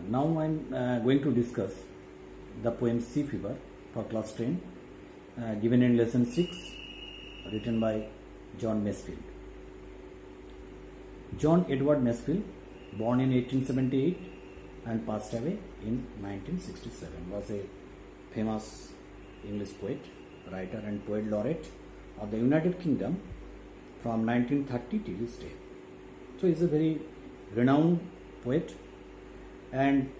Now I'm going to discuss the poem Sea Fever for class 10, given in lesson 6, written by John Masefield. John Edward Masefield, born in 1878 and passed away in 1967, was a famous English poet, writer and poet laureate of the United Kingdom from 1930 till his death. So he's a very renowned poet. And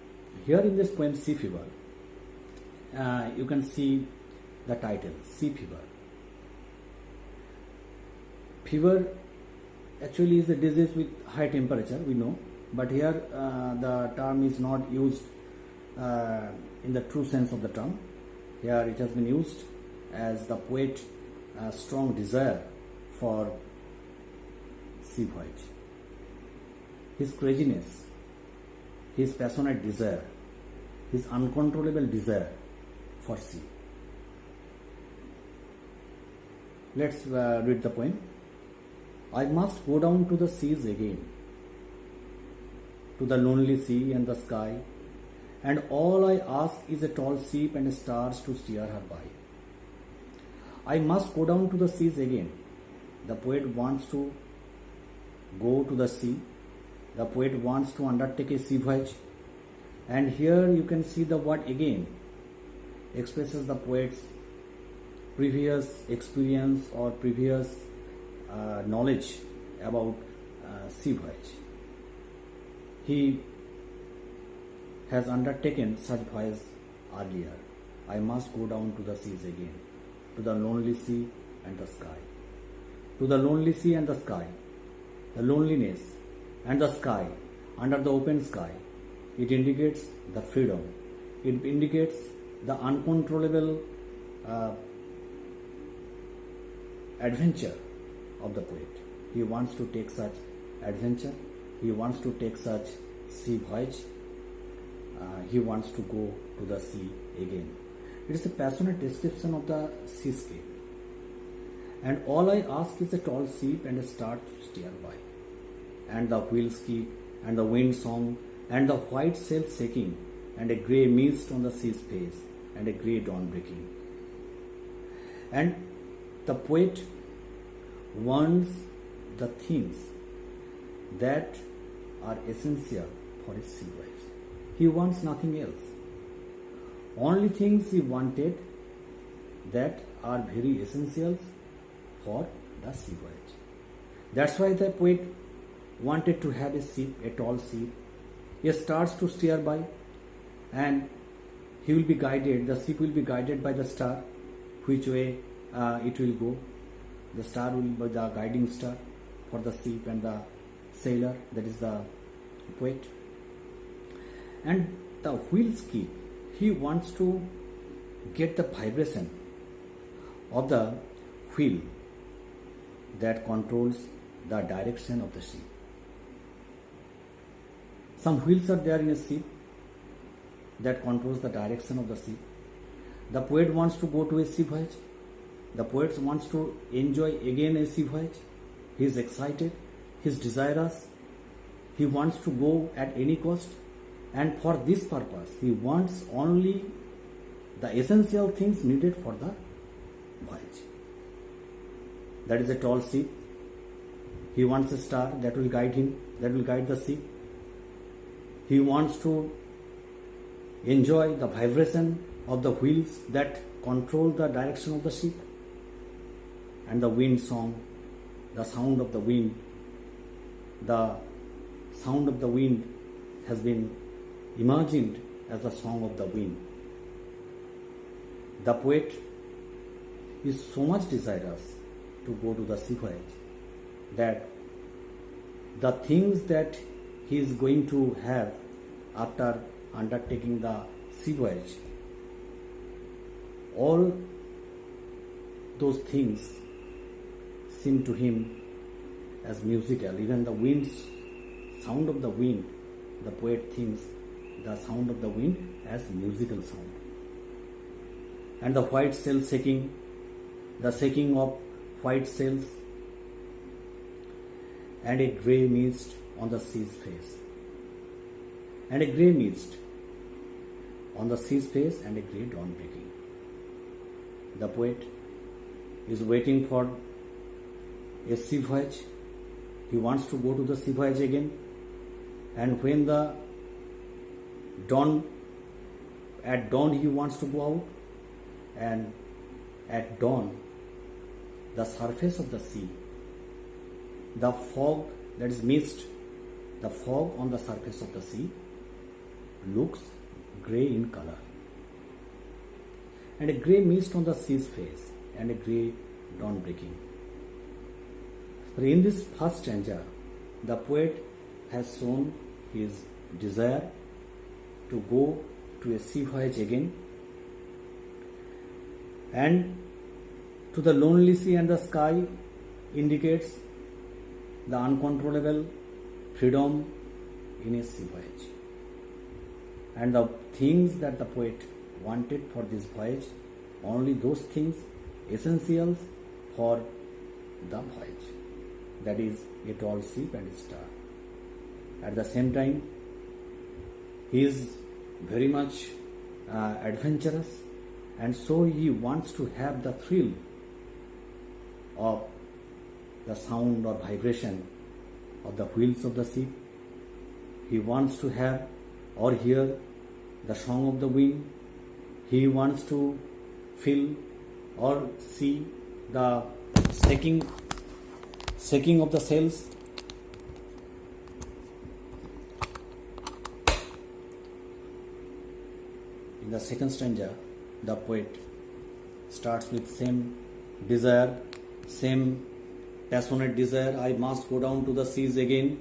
here in this poem Sea Fever, you can see the title, Sea Fever. Fever actually is a disease with high temperature, we know, but here the term is not used in the true sense of the term. Here it has been used as the poet's strong desire for sea voyage. His craziness, his passionate desire, his uncontrollable desire for sea. Let's read the poem. I must go down to the seas again, to the lonely sea and the sky, and all I ask is a tall ship and stars to steer her by. I must go down to the seas again. The poet wants to go to the sea. The poet wants to undertake a sea voyage. And here you can see the word again expresses the poet's previous experience or previous knowledge about sea voyage. He has undertaken such voyage earlier. I must go down to the seas again, to the lonely sea and the sky. To the lonely sea and the sky, the loneliness and the sky, under the open sky, it indicates the freedom. It indicates the uncontrollable adventure of the poet. He wants to take such adventure. He wants to take such sea voyage. He wants to go to the sea again. It is a passionate description of the seascape. And all I ask is a tall ship and a star to steer by, and the wheels keep, and the wind song, and the white sail shaking, and a grey mist on the sea's face, and a grey dawn breaking. And the poet wants the things that are essential for his sea voyage. He wants nothing else. Only things he wanted that are very essential for the sea voyage. That's why the poet wanted to have a ship, a tall ship, a stars to steer by, and he will be guided, the ship will be guided by the star, which way it will go. The star will be the guiding star for the ship and the sailor, that is the poet. And the wheels keep, he wants to get the vibration of the wheel that controls the direction of the ship. Some wheels are there in a ship that controls the direction of the ship. The poet wants to go to a sea voyage. The poet wants to enjoy again a sea voyage. He is excited. He is desirous. He wants to go at any cost. And for this purpose, he wants only the essential things needed for the voyage. That is a tall ship. He wants a star that will guide him, that will guide the ship. He wants to enjoy the vibration of the wheels that control the direction of the ship, and the wind song, the sound of the wind. The sound of the wind has been imagined as the song of the wind. The poet is so much desirous to go to the sea voyage that the things that he is going to have after undertaking the sea voyage, all those things seem to him as musical. Even the sound of the wind, the poet thinks the sound of the wind as musical sound. And the white sail shaking, the shaking of white sails, and a grey mist on the sea's face. and a grey mist on the sea's face and a grey dawn breaking. The poet is waiting for a sea voyage. He wants to go to the sea voyage again. And when the at dawn he wants to go out. And at dawn, the surface of the sea, the fog, that is mist, the fog on the surface of the sea looks grey in color. And a grey mist on the sea's face and a grey dawn breaking. But in this first stanza, the poet has shown his desire to go to a sea voyage again, and to the lonely sea and the sky indicates the uncontrollable freedom in a sea voyage. And the things that the poet wanted for this voyage, only those things essentials for the voyage, that is a tall ship and a star. At the same time, he is very much adventurous, and so he wants to have the thrill of the sound or vibration of the wheels of the ship. He wants to have or hear the song of the wind. He wants to feel or see the shaking of the sails. In the second stanza, the poet starts with same desire, same passionate desire. I must go down to the seas again.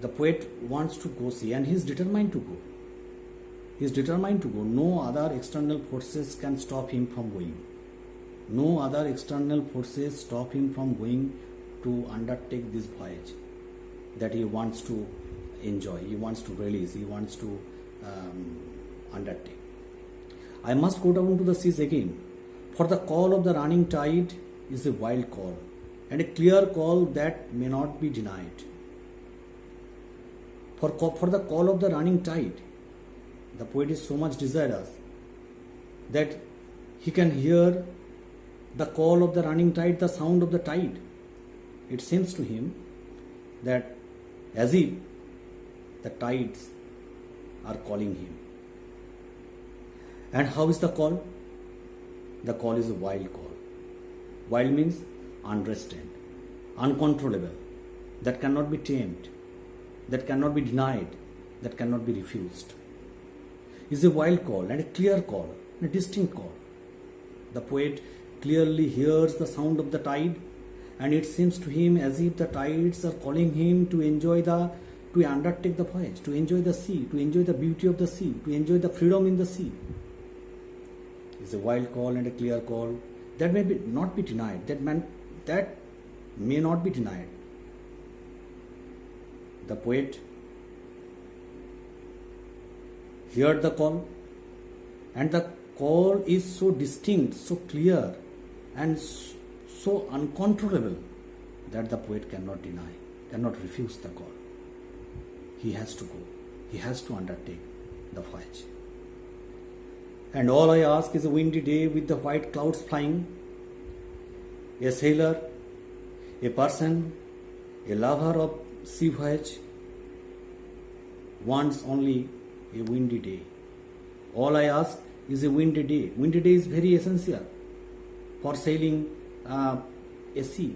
The poet wants to go see, and he is determined to go. He is determined to go. No other external forces can stop him from going. No other external forces stop him from going to undertake this voyage that he wants to enjoy, he wants to release, he wants to undertake. I must go down to the seas again, for the call of the running tide is a wild call, and a clear call that may not be denied. For the call of the running tide, the poet is so much desirous that he can hear the call of the running tide, the sound of the tide. It seems to him that as if the tides are calling him. And how is the call? The call is a wild call. Wild means unrestrained, uncontrollable, that cannot be tamed, that cannot be denied, that cannot be refused. It's a wild call and a clear call, a distinct call. The poet clearly hears the sound of the tide, and it seems to him as if the tides are calling him to to undertake the voyage, to enjoy the sea, to enjoy the beauty of the sea, to enjoy the freedom in the sea. It's a wild call and a clear call that may not be denied, that may not be denied. The poet heard the call, and the call is so distinct, so clear, and so uncontrollable that the poet cannot deny, cannot refuse the call. He has to go. He has to undertake the voyage. And all I ask is a windy day with the white clouds flying. A sailor, a person, a lover of sea voyage wants only a windy day. All I ask is a windy day. Windy day is very essential for sailing a sea.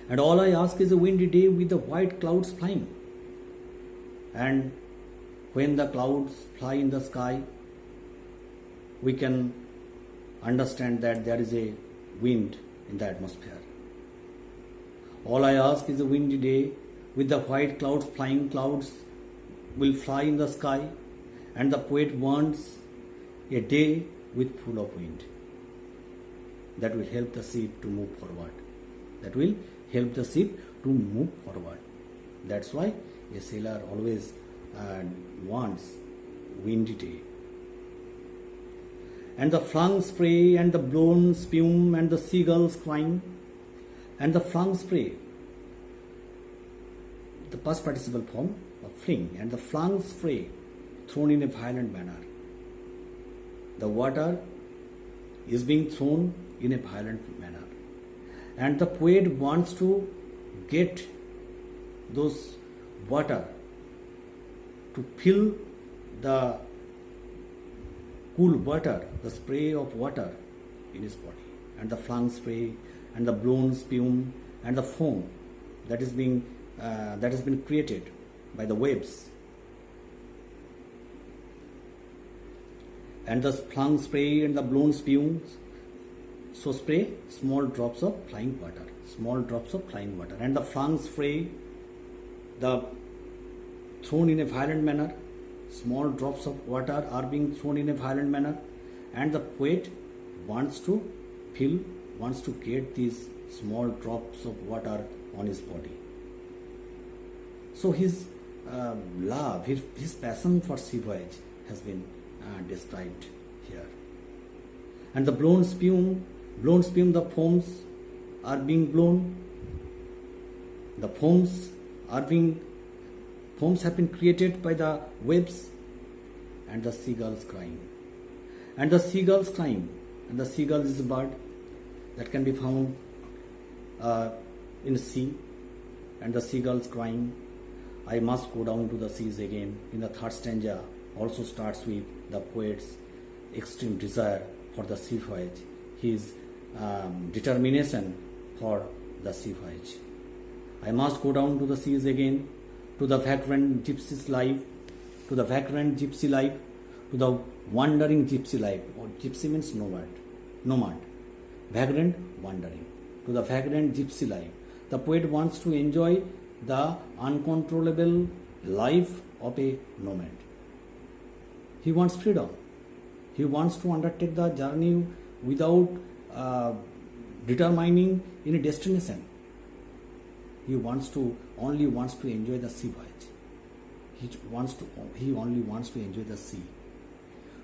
And all I ask is a windy day with the white clouds flying. And when the clouds fly in the sky, we can understand that there is a wind in the atmosphere. All I ask is a windy day with the white clouds flying. Clouds will fly in the sky, and the poet wants a day with full of wind that will help the ship to move forward. That will help the ship to move forward. That's why a sailor always wants windy day. And the flung spray and the blown spume and the seagulls crying, and the flung spray the past participle form of fling, and the flung spray thrown in a violent manner. The water is being thrown in a violent manner, and the poet wants to get those water to fill the cool water, the spray of water in his body, and the flung spray and the blown spume and the foam that has been created by the waves, and the flung spray and the blown spumes. So spray small drops of flying water, and the flung spray, the thrown in a violent manner. Small drops of water are being thrown in a violent manner, and the poet wants to get these small drops of water on his body. So his love, his passion for sea voyage has been described here. And the blown spume, the foams are being blown. The foams have been created by the waves, and the seagulls crying. And the seagulls is a bird that can be found in the sea, and the seagulls crying, I must go down to the seas again. In the third stanza also starts with the poet's extreme desire for the sea voyage, his determination for the sea voyage. I must go down to the seas again, to the vagrant gypsy's life, to the wandering gypsy life. Or gypsy means nomad. Vagrant, wandering. To the vagrant gypsy life. The poet wants to enjoy the uncontrollable life of a nomad. He wants freedom. He wants to undertake the journey without determining any destination. He only wants to enjoy the sea voyage. He only wants to enjoy the sea.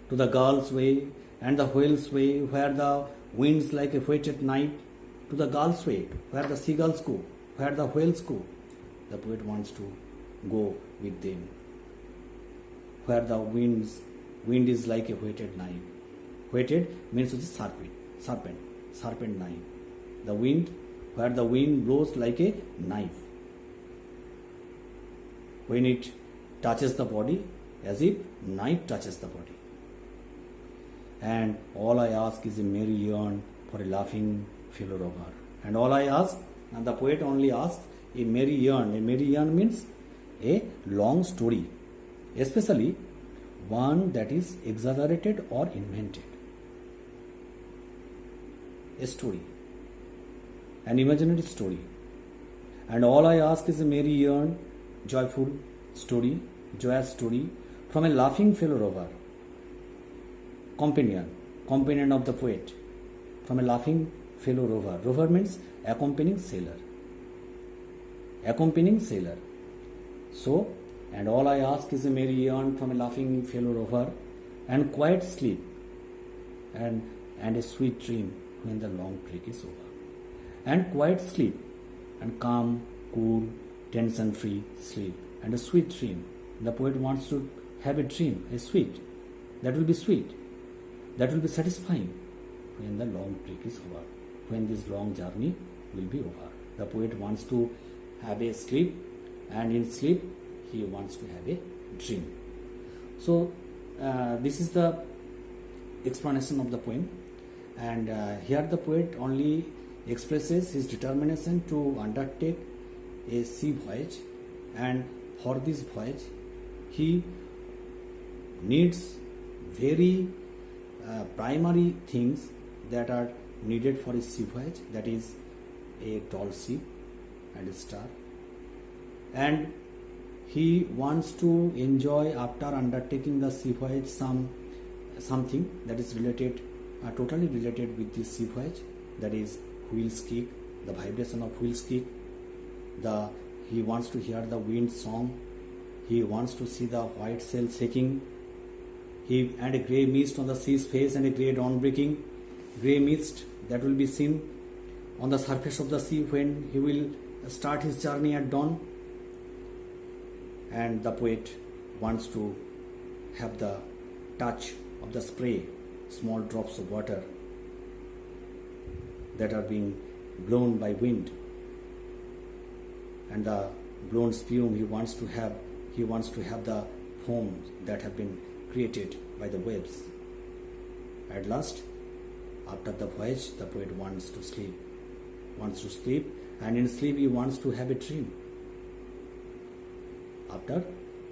To the Gull's Way and the Whale's Way, where the winds like a whetted night. To the Gull's Way, where the seagulls go, where the whales go. The poet wants to go with them. Where the wind is like a whetted knife. Whetted means serpent knife. The wind, where the wind blows like a knife. When it touches the body, as if knife touches the body. And all I ask is a merry yarn for a laughing fellow rover. And all I ask, and the poet only asks, a merry yarn. A merry yarn means a long story, especially one that is exaggerated or invented. A story, an imaginary story. And all I ask is a merry yarn, joyful story, joyous story from a laughing fellow rover, companion of the poet, from a laughing fellow rover. Rover means accompanying sailor. So, and all I ask is a merry yarn from a laughing fellow rover, and quiet sleep, and a sweet dream when the long trek is over. And quiet sleep, and calm, cool, tension-free sleep, and a sweet dream. The poet wants to have a dream, that will be sweet, that will be satisfying when the long trek is over, when this long journey will be over. The poet wants to have a sleep, and in sleep he wants to have a dream. So this is the explanation of the poem, and here the poet only expresses his determination to undertake a sea voyage, and for this voyage he needs very primary things that are needed for a sea voyage, that is a tall ship and a star. And he wants to enjoy, after undertaking the sea voyage, something that is related, totally related with this sea voyage, that is wheel's kick, the vibration of wheel's kick. He wants to hear the wind song. He wants to see the white sail shaking. And a grey mist on the sea's face, and a grey dawn breaking. Grey mist that will be seen on the surface of the sea when he will start his journey at dawn. and the poet wants to have the touch of the spray, small drops of water that are being blown by wind, and the blown spume he wants to have the foam that have been created by the waves. At last, after the voyage, the poet wants to sleep, and in sleep he wants to have a dream. After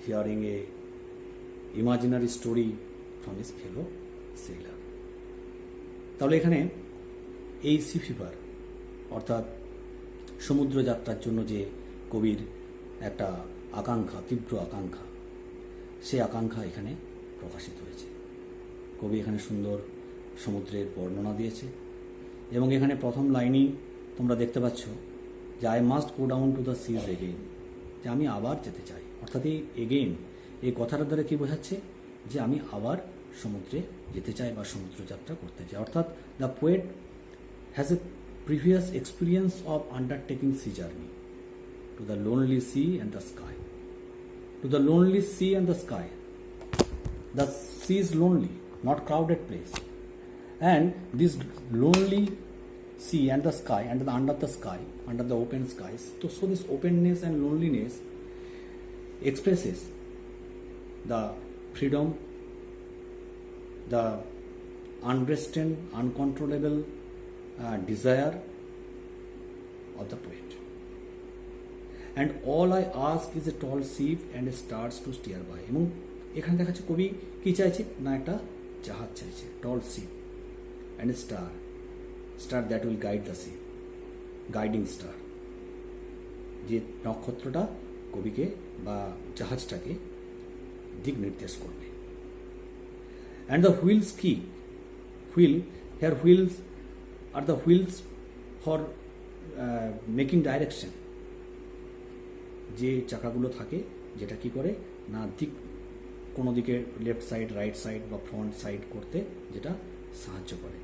hearing a imaginary story from his fellow sailor. তাহলে এখানে এই C fever অর্থাৎ সমুদ্র যাত্রার জন্য যে কবির একটা আকাঙ্ক্ষা, তীব্র আকাঙ্ক্ষা, সেই আকাঙ্ক্ষা এখানে প্রকাশিত হয়েছে। কবি এখানে সুন্দর সমুদ্রের বর্ণনা দিয়েছে এবং এখানে প্রথম লাইনেই তোমরা দেখতে পাচ্ছ যে I must go down to the seas again, যে আমি আবার যেতে চাই। অর্থাৎ এই এগেইন এই কথাটার দ্বারা কি বোঝাচ্ছে যে আমি আবার সমুদ্রে যেতে চাই বা সমুদ্র যাত্রা করতে চাই। অর্থাৎ the poet has a previous experience of undertaking sea journey to the lonely sea and the sky, to the lonely sea and the sky. The sea is lonely, not crowded place, and this lonely sea and the sky, and under the sky, under the open skies. So this openness and loneliness expresses the freedom, the unrestrained, uncontrollable desire of the poet. And all I ask is a tall ship and stars to steer by. এবং এখানে দেখা যাচ্ছে কবি কি চাইছে না, একটা জাহাজ চাইছে, tall ship and star that will guide the ship, guiding star, যে নক্ষত্রটা কবিকে বা জাহাজটাকে দিক নির্দেশ করবে। অ্যান্ড দ্য হুইলস কি, হেয়ার হুইলস আর the wheels for making direction, যে চাকাগুলো থাকে যেটা কি করে না দিক, কোনো দিকে লেফট সাইড, রাইট সাইড বা ফ্রন্ট সাইড করতে যেটা সাহায্য করে।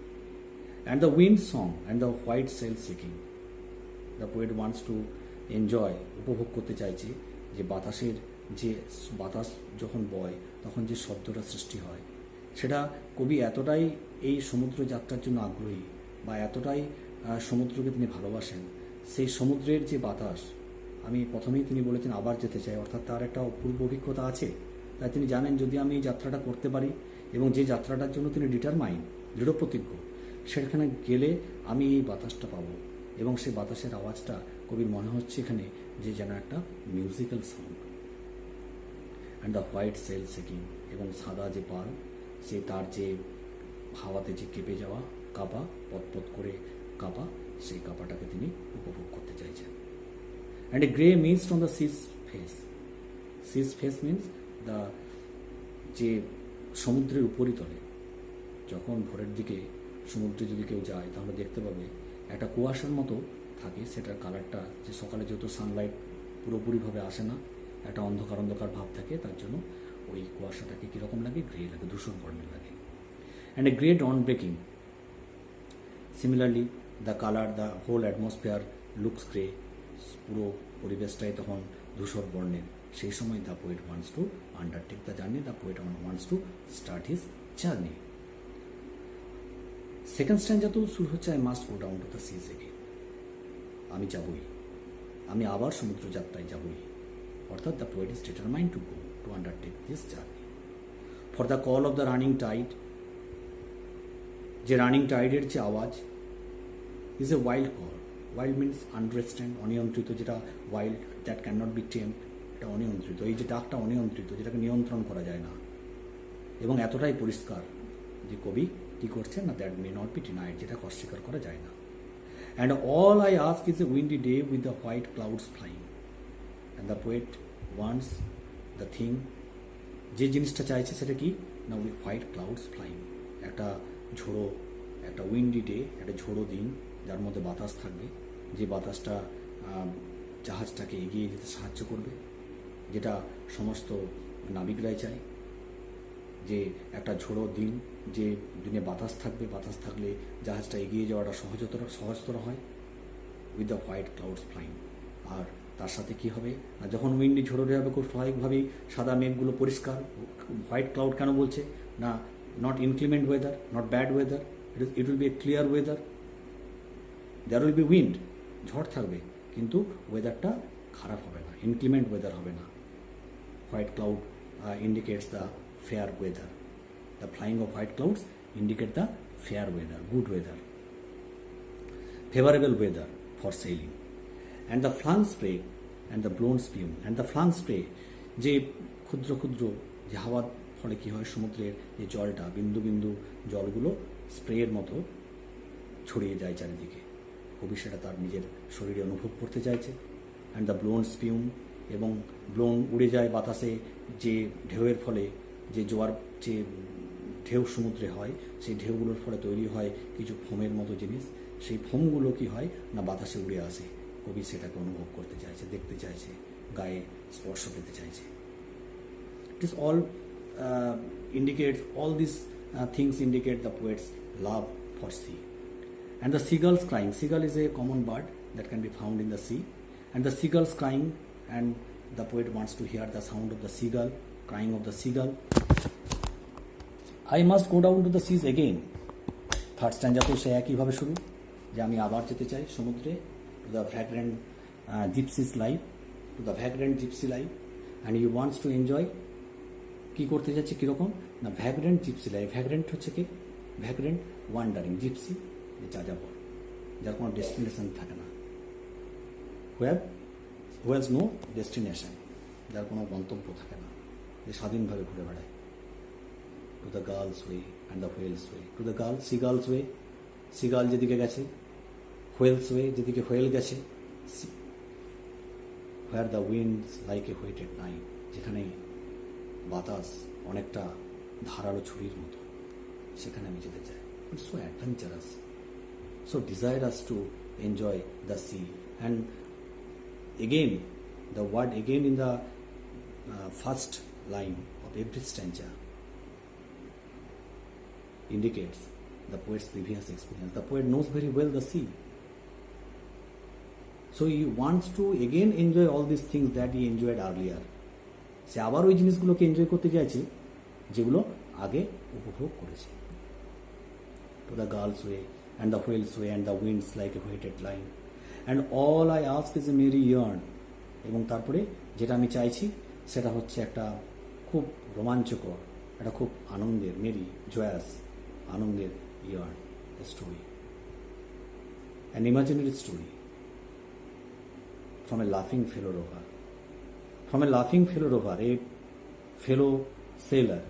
And the wind song and the white sail seeking, the poet wants to enjoy, উপভোগ করতে চাইছে যে বাতাসের, যে বাতাস যখন বয় তখন যে শব্দটা সৃষ্টি হয়, সেটা কবি এতটাই এই সমুদ্র যাত্রার জন্য আগ্রহী বা এতটাই সমুদ্রকে তিনি ভালোবাসেন, সেই সমুদ্রের যে বাতাস, আমি প্রথমেই তিনি বলেছেন আবার যেতে চাই, অর্থাৎ তার একটা অপূর্ব অভিজ্ঞতা আছে। তাই তিনি জানেন যদি আমি এই যাত্রাটা করতে পারি এবং যে যাত্রাটার জন্য তিনি ডিটারমাইন্ড, দৃঢ় প্রতিজ্ঞ, সেখানে গেলে আমি এই বাতাসটা পাবো। এবং সেই বাতাসের আওয়াজটা কবির মনে হচ্ছে এখানে যে যেন একটা musical sound. And the white sail seeking, এবং সাদা যে পাল, সে তার যে হাওয়াতে যে কেঁপে যাওয়া, কাঁপা, পতপত করে কাঁপা, সেই কাঁপাটাকে তিনি উপভোগ করতে চাইছেন। And a grey mist on the sea's face, sea's face means the, যে সমুদ্রের উপরিতলে যখন ভোরের দিকে সমুদ্রে যদি কেউ যায় তাহলে দেখতে পাবে একটা কুয়াশার মতো থাকে, সেটার কালারটা, যে সকালে যেহেতু সানলাইট পুরোপুরিভাবে আসে না, একটা অন্ধকার অন্ধকার ভাব থাকে, তার জন্য ওই কুয়াশাটাকে কীরকম লাগে, গ্রে লাগে, ধূসর বর্ণের লাগে। And a grey dawn breaking, similarly the colour, the whole atmosphere looks grey, পুরো পরিবেশটাই তখন ধূসর বর্ণের। সেই সময় the poet wants to undertake the journey, the poet wants to start his journey. Second stanza তো শুরু হচ্ছে I must go down to the seas again, আমি যাবই, আমি আবার সমুদ্র যাত্রায় যাবই। অর্থাৎ the poet is determined to go to undertake this journey. For the call of the running tide, যে রানিং টাইডের যে আওয়াজ, is a wild call. Wild means unrestrained, অনিয়ন্ত্রিত, যেটা wild, that can not be tamed, এটা অনিয়ন্ত্রিত। এই যে ডাকটা অনিয়ন্ত্রিত, যেটাকে নিয়ন্ত্রণ করা যায় না, এবং এতটাই পরিষ্কার যে কবি কী করছেন না, that may not be denied, যেটা অস্বীকার করা যায় না। And all I ask is a Windy day with the white clouds flying, and the poet wants the thing, যে জিনিসটা চাইছে সেটা কি না, উইথ হোয়াইট ক্লাউডস ফ্লাইং, একটা ঝোড়ো, একটা উইন্ডি ডে, একটা ঝোড়ো দিন যার মধ্যে বাতাস থাকবে, যে বাতাসটা জাহাজটাকে এগিয়ে যেতে সাহায্য করবে, যেটা সমস্ত নাবিকরাই চায়, যে একটা ঝোড়ো দিন, যে দিনে বাতাস থাকবে, বাতাস থাকলে জাহাজটা এগিয়ে যাওয়াটা সহজতর হয়, with the white clouds flying. আর তার সাথে কি হবে না, যখন উইন্ডি ঝোড়ো হবে খুব স্বাভাবিকভাবেই সাদা মেঘগুলো পরিষ্কার, হোয়াইট ক্লাউড কেন বলছে না, not inclement weather, not bad weather, it will be a clear weather, there will be wind, ঝড় থাকবে কিন্তু ওয়েদারটা খারাপ হবে না, ইনক্লিমেন্ট ওয়েদার হবে না। White cloud indicates the fair weather. The flying of white clouds indicate the fair weather, good weather, favorable weather for sailing. And the flung spray and the blown spume and the flung spray, যে ক্ষুদ্র ক্ষুদ্র যে হাওয়ার ফলে কী হয়, সমুদ্রের যে জলটা বিন্দু বিন্দু জলগুলো স্প্রের মতো ছড়িয়ে যায় চারিদিকে, কবি সেটা তার নিজের শরীরে অনুভব করতে চাইছে। অ্যান্ড দ্য ব্লোন স্পিউম, এবং ব্লোন উড়ে যায় বাতাসে, যে ঢেউয়ের ফলে যে জোয়ার যে ঢেউ সমুদ্রে হয়, সেই ঢেউগুলোর ফলে তৈরি হয় কিছু ফোমের মতো জিনিস, সেই ফোমগুলো কি হয় না বাতাসে উড়ে আসে, কবি সেটাকে অনুভব করতে চাইছে, দেখতে চাইছে, গায়ে স্পর্শ পেতে চাইছে। ইট ইস all indicates, all these things indicate the poet's love for sea. And the seagulls crying, seagull is a common bird that can be found in the sea, and the seagulls crying, and the poet wants to hear the sound of the seagull, crying of the seagull. I must go down to the seas again. Third স্ট্যান্ডাতেও সে একইভাবে শুরু, যে আমি আবার যেতে চাই সমুদ্রে, to the vagrant gypsies life, to the vagrant gypsy life, and you wants to enjoy, কী করতে যাচ্ছে কীরকম না, ভ্যাগ্রেন্ট জিপসি লাইফ। ভ্যাগ্রেন্ট হচ্ছে কি, ভ্যাগ্রেন্ট ওয়ান্ডারিং, জিপসি যাযাবর, যার কোনো ডেস্টিনেশন থাকে না, হু হ্যাজ নো ডেস্টিনেশন, যার কোনো গন্তব্য থাকে না, যে স্বাধীনভাবে ঘুরে বেড়ায়। To the gull's way and the whale's way, to the gull seagull's way, seagull যেদিকে গেছে, হোয়েলস ওয়ে যেদিকে হোয়েল গেছে, where the wind's like a whetted knife, যেখানে বাতাস অনেকটা ধারালো ছুরির মতো, সেখানে আমি যেতে চাই। It's so adventurous, so desire us to enjoy the sea. And again, the word again in the first line of every stanza indicates the poet's previous experience. The poet knows very well the sea, so he wants to again enjoy all these things that he enjoyed earlier. সে আবার ওই জিনিসগুলোকে enjoy করতে চাইছে যেগুলো আগে উপভোগ করেছে। To the girl's way and the whale's way and the winds like a weighted line, and all I ask is a merry yarn. এবং তারপরে যেটা আমি চাইছি সেটা হচ্ছে একটা খুব রোমাঞ্চকর, একটা খুব আনন্দের, মেরি জয়াস, আনন্দের yarn, story, an imaginary story from a laughing fellow rover. From a laughing fellow rover, a fellow sailor